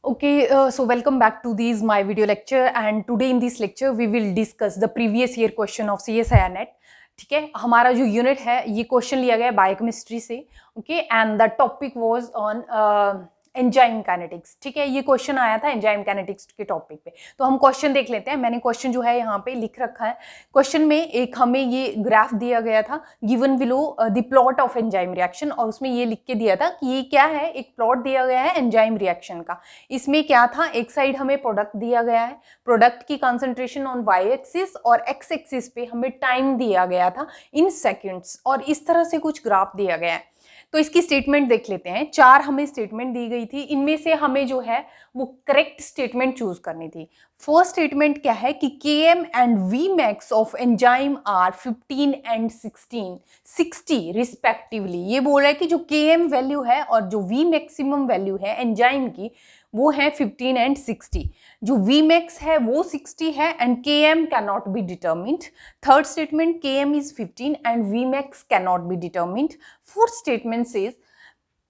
Okay, so welcome back to this my video lecture, and today in this lecture we will discuss the previous year question of CSIR NET. ठीक है, हमारा जो unit है ये question लिया गया है बायोकेमिस्ट्री से. Okay, and the topic was on enzyme kinetics. ठीक है, ये क्वेश्चन आया था एंजाइम काइनेटिक्स के टॉपिक पे. तो हम क्वेश्चन देख लेते हैं. मैंने क्वेश्चन जो है यहाँ पे लिख रखा है. क्वेश्चन में एक हमें ये ग्राफ दिया गया था, given below the plot of enzyme reaction, और उसमें ये लिख के दिया था कि ये क्या है, एक प्लॉट दिया गया है एंजाइम रिएक्शन का. इसमें क्या था, एक साइड हमें प्रोडक्ट दिया गया है, प्रोडक्ट की कंसंट्रेशन ऑन वाई एक्सिस, और एक्स एक्सिस पे हमें टाइम दिया गया था इन सेकंड्स, और इस तरह से कुछ ग्राफ दिया गया है. तो इसकी स्टेटमेंट देख लेते हैं. 4 हमें स्टेटमेंट दी गई थी, इनमें से हमें जो है वो करेक्ट स्टेटमेंट चूज करनी थी. फर्स्ट स्टेटमेंट क्या है कि Km and V max of enzyme are 15 and 60 respectively. ये बोल रहा है कि जो Km वैल्यू है और जो V मैक्सिमम वैल्यू है एंजाइम की वो है 15 एंड 60. जो Vmax है वो 60 है and Km cannot be determined. Third statement, Km is 15 and Vmax cannot be determined. Fourth statement says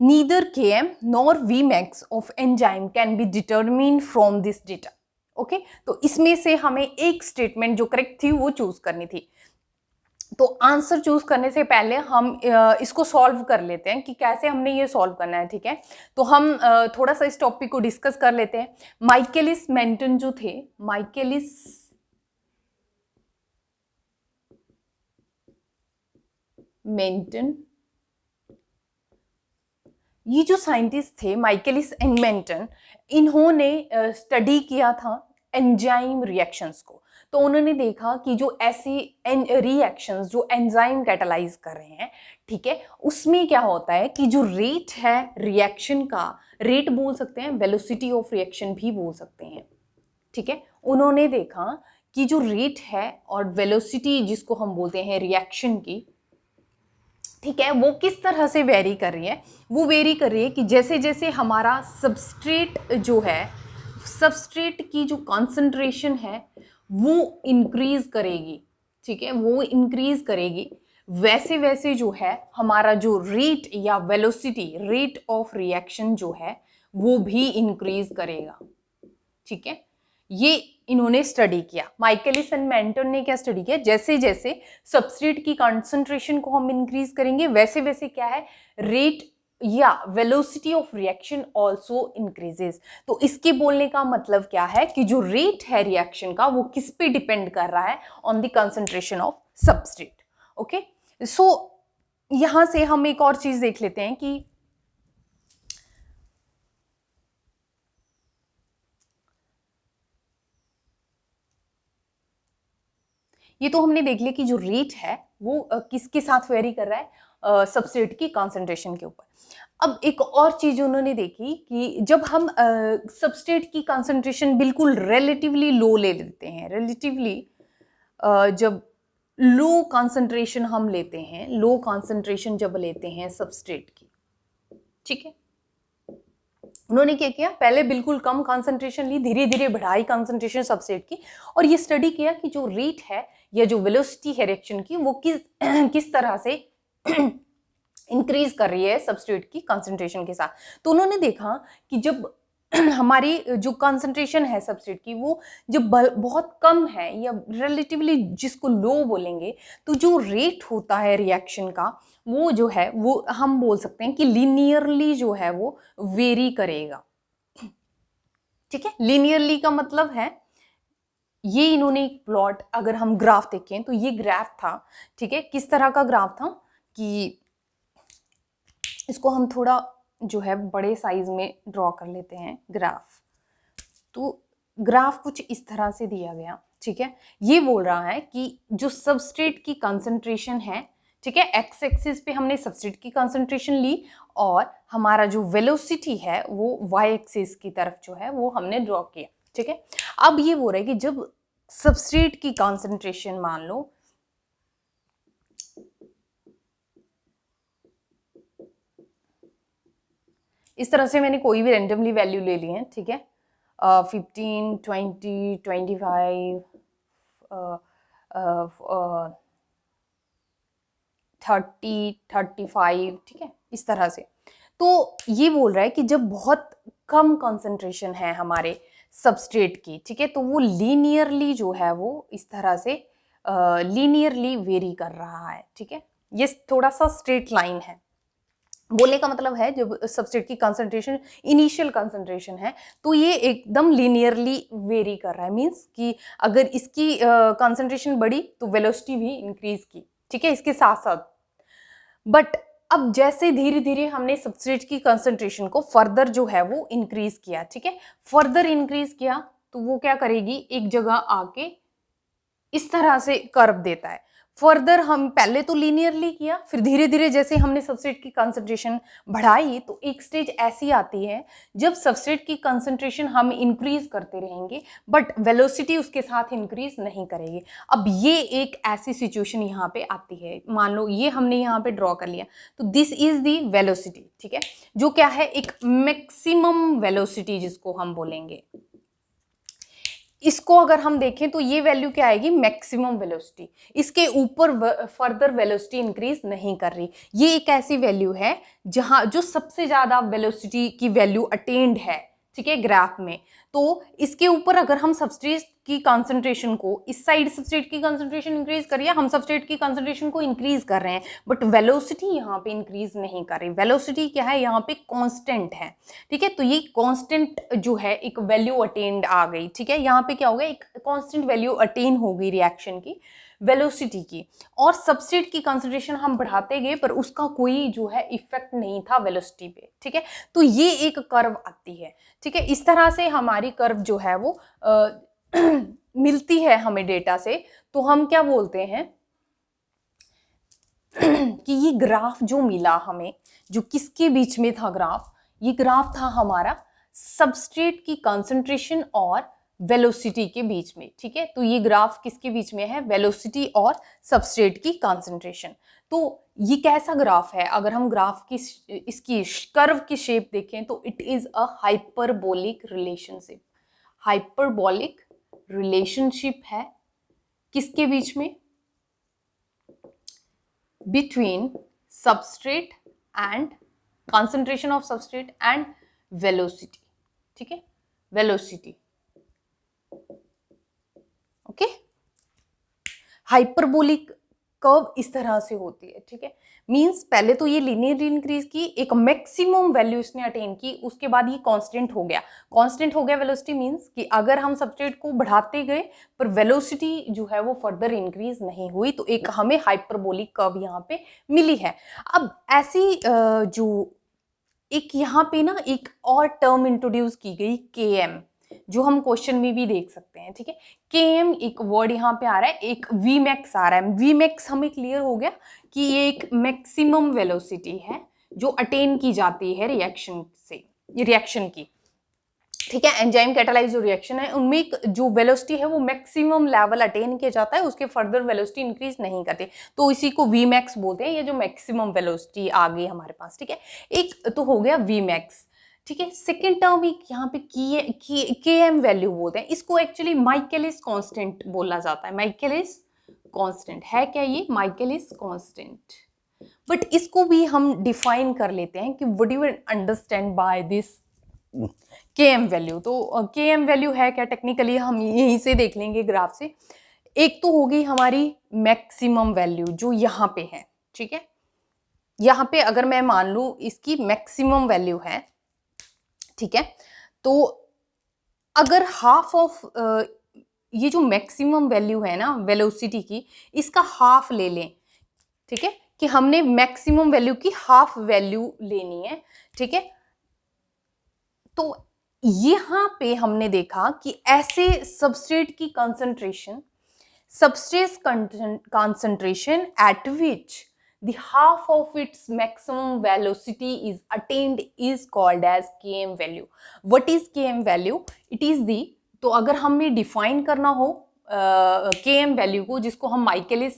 neither Km nor Vmax of enzyme can be determined from this data. Okay, तो इसमें से हमें एक statement जो correct थी वो choose करनी थी. तो आंसर चूज करने से पहले हम इसको सॉल्व कर लेते हैं कि कैसे हमने ये सॉल्व करना है. ठीक है, तो हम थोड़ा सा इस टॉपिक को डिस्कस कर लेते हैं. माइकेलिस मेंटन जो थे, माइकेलिस मेंटन, ये जो साइंटिस्ट थे माइकेलिस एंड मेंटन, इन्होंने स्टडी किया था एंजाइम रिएक्शंस को. तो उन्होंने देखा कि जो ऐसी रिएक्शंस जो एंजाइम कैटालाइज कर रहे हैं, ठीक है, उसमें क्या होता है कि जो रेट है रिएक्शन का, रेट बोल सकते हैं, वेलोसिटी ऑफ रिएक्शन भी बोल सकते हैं. ठीक है, उन्होंने देखा कि जो रेट है और वेलोसिटी जिसको हम बोलते हैं रिएक्शन की, ठीक है, वो किस तरह से वेरी कर रही है. वो वेरी कर रही है कि जैसे जैसे हमारा सबस्ट्रेट जो है, सबस्ट्रेट की जो कॉन्सेंट्रेशन है वो इंक्रीज करेगी. ठीक है, वो इंक्रीज करेगी, वैसे वैसे जो है हमारा जो रेट या वेलोसिटी, रेट ऑफ रिएक्शन जो है वो भी इंक्रीज करेगा. ठीक है, ये इन्होंने स्टडी किया. माइकेलिस एंड मेंटन ने क्या स्टडी किया, जैसे जैसे सबस्ट्रेट की कंसंट्रेशन को हम इंक्रीज करेंगे वैसे वैसे क्या है, रेट या velocity of reaction also increases. तो इसके बोलने का मतलब क्या है कि जो रेट है रिएक्शन का वो किस पे डिपेंड कर रहा है, on the concentration of substrate. Okay, so यहां से हम एक और चीज देख लेते हैं कि ये तो हमने देख लिया कि जो रेट है वो किसके साथ वेरी कर रहा है, सबस्ट्रेट की कंसंट्रेशन के ऊपर. अब एक और चीज उन्होंने देखी कि जब हम सबस्ट्रेट की कंसंट्रेशन बिल्कुल रिलेटिवली लो ले लेते हैं, रिलेटिवली जब लो कंसंट्रेशन हम लेते हैं, लो कंसंट्रेशन जब लेते हैं सबस्ट्रेट की, ठीक है, उन्होंने क्या किया, पहले बिल्कुल कम कंसंट्रेशन ली, धीरे धीरे बढ़ाई कंसंट्रेशन सबस्ट्रेट की, और ये स्टडी किया कि जो रेट है या जो वेलोसिटी है रिएक्शन की वो किस तरह से इंक्रीज कर रही है सबस्ट्रेट की कंसंट्रेशन के साथ. तो उन्होंने देखा कि जब हमारी जो कंसंट्रेशन है सबस्ट्रेट की वो जब बहुत कम है या रिलेटिवली जिसको लो बोलेंगे, तो जो रेट होता है रिएक्शन का वो जो है वो हम बोल सकते हैं कि लीनियरली जो है वो वेरी करेगा. ठीक है, लीनियरली का मतलब है, ये इन्होंने एक प्लॉट, अगर हम ग्राफ देखें तो ये ग्राफ था. ठीक है, किस तरह का ग्राफ था कि इसको हम थोड़ा जो है बड़े साइज में ड्रॉ कर लेते हैं ग्राफ. तो ग्राफ कुछ इस तरह से दिया गया. ठीक है, ये बोल रहा है कि जो सबस्ट्रेट की कंसंट्रेशन है, ठीक है, एक्स एक्सिस पे हमने सबस्ट्रेट की कंसंट्रेशन ली, और हमारा जो वेलोसिटी है वो वाई एक्सिस की तरफ जो है वो हमने ड्रॉ किया. ठीक है, अब ये बोल रहा है कि जब सबस्ट्रेट की कंसंट्रेशन मान लो इस तरह से, मैंने कोई भी रेंडमली वैल्यू ले ली है. ठीक है, 15, 20, 25, 30, 35, ठीक है, इस तरह से. तो ये बोल रहा है कि जब बहुत कम कंसंट्रेशन है हमारे सबस्ट्रेट की, ठीक है, तो वो लीनियरली जो है वो इस तरह से लीनियरली वेरी कर रहा है, ठीक है। ये थोड़ा सा स्ट्रेट लाइन है। बोलने का मतलब है जब सबस्ट्रेट की कंसंट्रेशन इनिशियल कंसंट्रेशन है तो ये एकदम लीनियरली वेरी कर रहा है, मींस कि अगर इसकी कंसंट्रेशन बढ़ी तो वेलोसिटी भी इंक्रीज की, ठीक है, इसके साथ साथ। बट अब जैसे धीरे धीरे हमने सबस्ट्रेट की कंसंट्रेशन को फर्दर जो है वो इंक्रीज किया, ठीक है, फर्दर इंक्रीज किया तो वो क्या करेगी, एक जगह आके इस तरह से कर्व देता है। फर्दर हम पहले तो लीनियरली किया, फिर धीरे धीरे जैसे हमने सबस्ट्रेट की कंसंट्रेशन बढ़ाई तो एक स्टेज ऐसी आती है जब सबस्ट्रेट की कंसंट्रेशन हम इंक्रीज करते रहेंगे बट वेलोसिटी उसके साथ इंक्रीज नहीं करेगी। अब ये एक ऐसी सिचुएशन यहाँ पे आती है, मान लो ये हमने यहाँ पे ड्रॉ कर लिया, तो दिस इज दी वेलोसिटी, ठीक है, जो क्या है, एक मैक्सिमम वेलोसिटी जिसको हम बोलेंगे। इसको अगर हम देखें तो ये वैल्यू क्या आएगी, मैक्सिमम वेलोसिटी, इसके ऊपर फर्दर वेलोसिटी इंक्रीज नहीं कर रही। ये एक ऐसी वैल्यू है जहां जो सबसे ज्यादा वेलोसिटी की वैल्यू अटेन्ड है, ठीक है, ग्राफ में। तो इसके ऊपर अगर हम सबस्ट्रेट की कंसंट्रेशन को, इस साइड सबस्ट्रेट की कंसंट्रेशन इंक्रीज करिए, हम सबस्ट्रेट की कंसंट्रेशन को इंक्रीज कर रहे हैं बट वेलोसिटी यहाँ पे इंक्रीज नहीं कर रही। वेलोसिटी क्या है, यहाँ पे कांस्टेंट है, ठीक है, तो ये कांस्टेंट जो है एक वैल्यू अटेन्ड आ गई, ठीक है, यहाँ पे क्या हो गया, एक कांस्टेंट वैल्यू अटेन हो गई रिएक्शन की, वेलोसिटी की, और सबस्ट्रेट की कंसंट्रेशन हम बढ़ाते गए पर उसका कोई जो है इफेक्ट नहीं था वेलोसिटी पे, ठीक है। तो ये एक कर्व आती है, ठीक है, इस तरह से हमारी कर्व जो है वो मिलती है हमें डेटा से, तो हम क्या बोलते हैं कि ये ग्राफ जो मिला हमें, जो किसके बीच में था ग्राफ, ये ग्राफ था हमारा सबस्ट्रेट की कंसंट्रेशन और वेलोसिटी के बीच में, ठीक है, तो ये ग्राफ किसके बीच में है, वेलोसिटी और सबस्ट्रेट की कंसंट्रेशन। तो ये कैसा ग्राफ है, अगर हम ग्राफ की इसकी कर्व की शेप देखें तो it is a hyperbolic relationship. Hyperbolic relationship है किसके बीच में, between substrate and concentration of substrate and velocity, ठीक है, velocity, ओके। हाइपरबोलिक कर्व इस तरह से होती है, ठीक है, मींस पहले तो ये लीनियर इंक्रीज की, एक मैक्सिमम वैल्यू इसने अटेन की, उसके बाद ये कांस्टेंट हो गया। कांस्टेंट हो गया वेलोसिटी, मींस कि अगर हम सबस्ट्रेट को बढ़ाते गए पर वेलोसिटी जो है वो फर्दर इंक्रीज नहीं हुई, तो एक हमें हाइपरबोलिक कर्व यहाँ पे मिली है। अब ऐसी जो एक यहाँ पे ना एक और टर्म इंट्रोड्यूस की गई, KM, जो हम क्वेश्चन में भी देख सकते हैं, ठीक है, KM एक वर्ड यहाँ पे आ रहा है, एक Vmax आ रहा है। Vmax हमें क्लियर हो गया कि ये एक मैक्सिमम वेलोसिटी है जो अटेन की जाती है रिएक्शन से, रिएक्शन की, ठीक है, एंजाइम कैटालाइज जो रिएक्शन है उनमें एक जो वेलोसिटी है वो मैक्सिमम लेवल अटेन किया जाता है, उसके फर्दर वेलोसिटी इंक्रीज नहीं करते, तो इसी को Vmax बोलते हैं, ये जो मैक्सिमम वेलोसिटी आ गई हमारे पास, ठीक है, एक तो हो गया Vmax, ठीक है। सेकेंड टर्म एक यहाँ पे KM वैल्यू बोलते हैं, इसको एक्चुअली माइकेलिस कांस्टेंट बोला जाता है। माइकेलिस कांस्टेंट है क्या, ये माइकेलिस कांस्टेंट, बट इसको भी हम डिफाइन कर लेते हैं कि what you understand by this KM value. तो KM वैल्यू है क्या, टेक्निकली हम यहीं से देख लेंगे ग्राफ से। एक तो होगी हमारी मैक्सिमम वैल्यू जो यहाँ पे है, ठीक है, यहाँ पे अगर मैं मान लूं इसकी मैक्सिमम वैल्यू है, ठीक है, तो अगर हाफ ऑफ ये जो मैक्सिमम वैल्यू है ना वेलोसिटी की, इसका हाफ ले लें, ठीक है, कि हमने मैक्सिमम वैल्यू की हाफ वैल्यू लेनी है, ठीक है, तो यहां पे हमने देखा कि ऐसे सबस्ट्रेट की concentration, substrate concentration at which the half of its maximum velocity is attained is called as KM value. What is KM value? It is the, तो अगर हमें डिफाइन करना हो KM वैल्यू को, जिसको हम माइकेलिस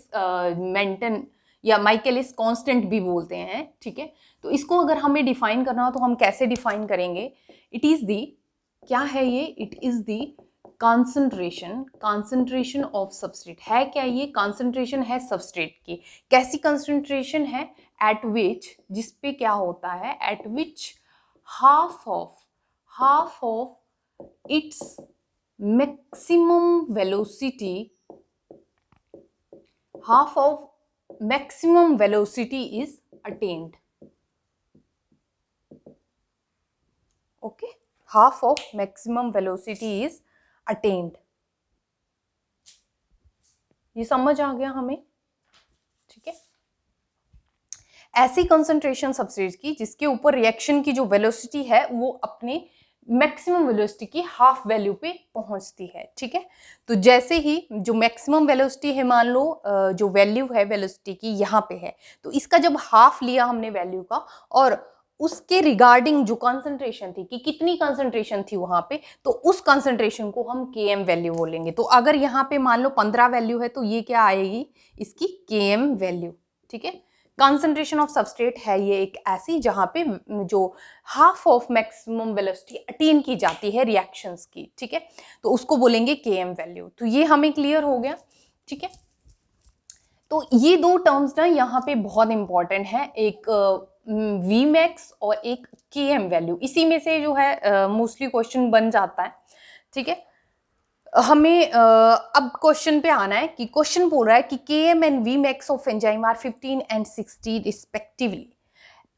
मेंटन या माइकेलिस कांस्टेंट भी बोलते हैं, ठीक है, तो इसको अगर हमें डिफाइन करना हो तो हम कैसे डिफाइन करेंगे, इट इज दी, क्या है ये, it is the concentration of substrate है क्या, ये कंसंट्रेशन है सबस्ट्रेट की, कैसी कंसंट्रेशन है, एट विच, जिस पे क्या होता है, eight which half of its maximum velocity, half of maximum velocity is attained. Okay, half of maximum velocity is attained. ये समझ आ गया हमें, ठीक है। ऐसी कंसंट्रेशन सबस्ट्रेट की जिसके ऊपर रिएक्शन की जो वेलोसिटी है वो अपने मैक्सिमम वेलोसिटी की हाफ वैल्यू पे पहुंचती है, ठीक है। तो जैसे ही जो मैक्सिमम वेलोसिटी है, मान लो जो वैल्यू है वेलोसिटी की यहाँ पे है, तो इसका जब हाफ लिया हमने वैल्यू का और उसके रिगार्डिंग जो कंसंट्रेशन थी कि कितनी कंसंट्रेशन थी वहां पे, तो उस कंसंट्रेशन को हम Km वैल्यू बोलेंगे। तो अगर यहाँ पे मान लो 15 वैल्यू है तो ये क्या आएगी, इसकी Km वैल्यू, ठीक है। कंसंट्रेशन ऑफ सबस्ट्रेट है ये एक ऐसी जहां पे जो half of maximum velocity attain की जाती है रिएक्शंस की, ठीक है, तो उसको बोलेंगे Km वैल्यू। तो ये हमें क्लियर हो गया, ठीक है। तो ये दो टर्म्स ना यहाँ पे बहुत इंपॉर्टेंट है, एक Vmax और एक Km वैल्यू। इसी में से जो है मोस्टली क्वेश्चन बन जाता है, ठीक है। हमें अब क्वेश्चन पे आना है कि क्वेश्चन बोल रहा है कि Km and Vmax of enzyme are 15 and 60 respectively.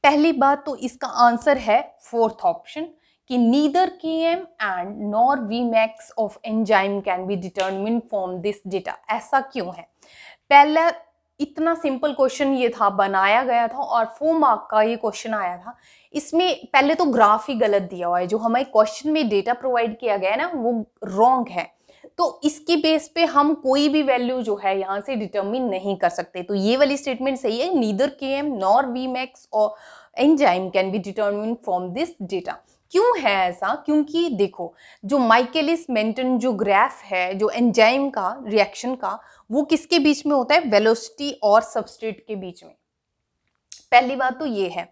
पहली बात तो इसका आंसर है फोर्थ ऑप्शन कि neither Km and nor Vmax of enzyme can be determined from this data. ऐसा क्यों है? पहला इतना सिंपल क्वेश्चन ये था, बनाया गया था और 4 मार्क का ये क्वेश्चन आया था। इसमें पहले तो ग्राफ ही गलत दिया हुआ है, जो हमें क्वेश्चन में डेटा प्रोवाइड किया गया है ना वो रॉन्ग है। तो इसकी बेस पे हम कोई भी वैल्यू जो है यहाँ से डिटरमिन नहीं कर सकते। तो ये वाली स्टेटमेंट सही है, नीदर Km नॉर Vmax और enzyme can B determine from this data. क्यों है ऐसा? क्योंकि देखो, जो माइकेलिस मेंटन जो ग्राफ है जो एंजाइम का रिएक्शन का, वो किसके बीच में होता है? वेलोसिटी और सबस्ट्रेट के बीच में। पहली बात तो ये है,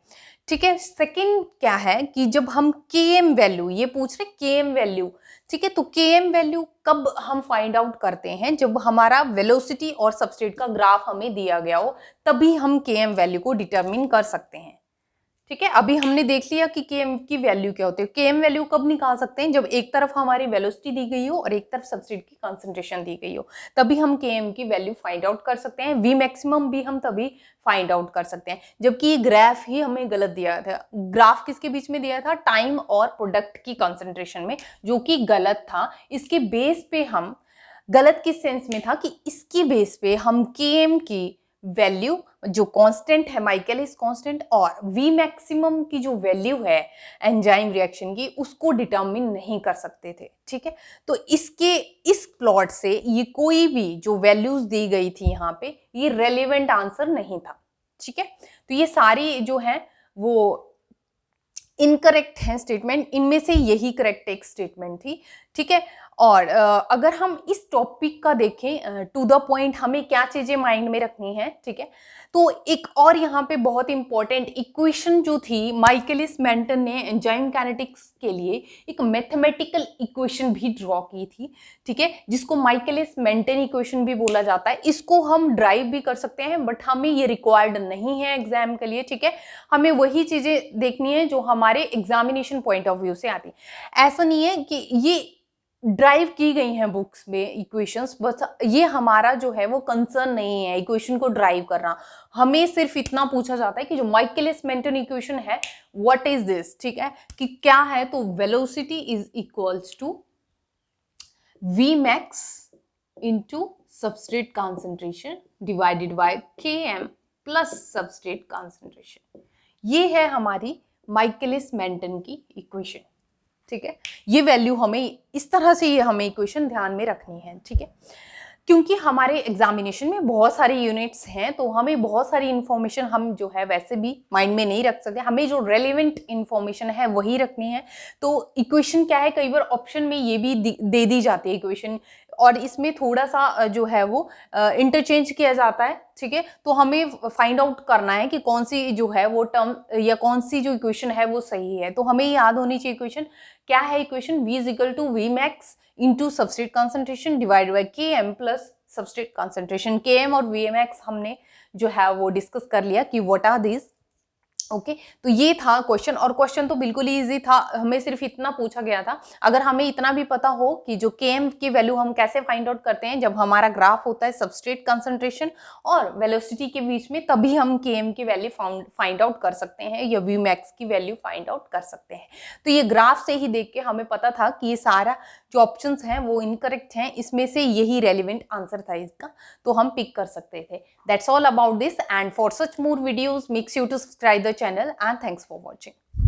ठीक है। सेकंड क्या है कि जब हम Km वैल्यू, ये पूछ रहे Km वैल्यू, ठीक है, तो Km वैल्यू कब हम फाइंड आउट करते हैं? जब हमारा वेलोसिटी और सबस्ट्रेट का ग्राफ हमें दिया गया हो, तभी हम Km वैल्यू को डिटरमिन कर सकते हैं, ठीक है। अभी हमने देख लिया कि Km की वैल्यू क्या होती है। Km वैल्यू कब निकाल सकते हैं? जब एक तरफ हमारी वेलोसिटी दी गई हो और एक तरफ सबस्ट्रेट की कंसंट्रेशन दी गई हो, तभी हम Km की वैल्यू फाइंड आउट कर सकते हैं। V मैक्सिमम भी हम तभी फाइंड आउट कर सकते हैं, जबकि ये ग्राफ ही हमें गलत दिया था। ग्राफ किसके बीच में दिया था? टाइम और प्रोडक्ट की कंसंट्रेशन में, जो कि गलत था। इसके बेस पे हम, गलत किस सेंस में था कि इसकी बेस पे हम Km की वैल्यू जो कांस्टेंट है, माइकेलिस कांस्टेंट, और V मैक्सिमम की जो वैल्यू है एंजाइम रिएक्शन की, उसको डिटरमिन नहीं कर सकते थे, ठीक है। तो इसके इस प्लॉट से ये कोई भी जो वैल्यूज दी गई थी यहाँ पे, ये रेलेवेंट आंसर नहीं था, ठीक है। तो ये सारी जो है वो इनकरेक्ट है स्टेटमेंट, इनमें से यही करेक्ट एक स्टेटमेंट थी, ठीक है। और अगर हम इस टॉपिक का देखें टू द पॉइंट, हमें क्या चीजें माइंड में रखनी है, ठीक है। तो एक और यहाँ पे बहुत इंपॉर्टेंट इक्वेशन जो थी, माइकेलिस मेंटन ने एंजाइम काइनेटिक्स के लिए एक मैथमेटिकल इक्वेशन भी ड्रॉ की थी, ठीक है, जिसको माइकेलिस मेंटन इक्वेशन भी बोला जाता है। इसको हम ड्राइव भी कर सकते हैं, बट हमें ये रिक्वायर्ड नहीं है एग्जाम के लिए, ठीक है। हमें वही चीजें देखनी है जो हमारे एग्जामिनेशन पॉइंट ऑफ व्यू से आती है। ऐसा नहीं है कि ये ड्राइव की गई हैं बुक्स में इक्वेशंस, बस ये हमारा जो है वो कंसर्न नहीं है इक्वेशन को ड्राइव करना। हमें सिर्फ इतना पूछा जाता है कि जो माइकेलिस मेंटन इक्वेशन है, व्हाट इज दिस, ठीक है, कि क्या है? तो velocity is equals to Vmax into substrate concentration divided by Km plus substrate concentration. ये है हमारी माइकेलिस मेंटन की इक्वेशन, ठीक है। ये वैल्यू हमें इस तरह से, ये हमें इक्वेशन ध्यान में रखनी है, ठीक है, क्योंकि हमारे एग्जामिनेशन में बहुत सारी यूनिट्स हैं, तो हमें बहुत सारी इंफॉर्मेशन हम जो है वैसे भी माइंड में नहीं रख सकते। हमें जो रेलेवेंट इंफॉर्मेशन है वही रखनी है। तो इक्वेशन क्या है, कई बार ऑप्शन में ये भी दे दी जाती है इक्वेशन, और इसमें थोड़ा सा जो है वो इंटरचेंज किया जाता है, ठीक है। तो हमें फाइंड आउट करना है कि कौन सी जो है वो टर्म या कौन सी जो इक्वेशन है वो सही है। तो हमें याद होनी चाहिए इक्वेशन क्या है। Equation V is equal to Vmax into substrate concentration divide by Km plus substrate concentration. Km और Vmax हमने जो है वो डिस्कस कर लिया कि व्हाट आर दिस, ओके तो ये था क्वेश्चन, और क्वेश्चन तो बिल्कुल ही इजी था, हमें सिर्फ इतना पूछा गया था, अगर हमें इतना भी पता हो कि जो Km की वैल्यू हम कैसे फाइंड आउट करते हैं, जब हमारा ग्राफ होता है सबस्ट्रेट कंसंट्रेशन और वेलोसिटी के बीच में, तभी हम Km की वैल्यू फाइंड आउट कर सकते हैं या Vmax की वैल्यू फाइंड आउट कर सकते हैं। तो ये ग्राफ से ही देख के हमें पता था कि ये सारा जो ऑप्शंस हैं वो इनकरेक्ट हैं, इसमें से यही रेलिवेंट आंसर था इसका, तो हम पिक कर सकते थे। That's all about this, and for such more videos make sure to subscribe the channel, and thanks for watching.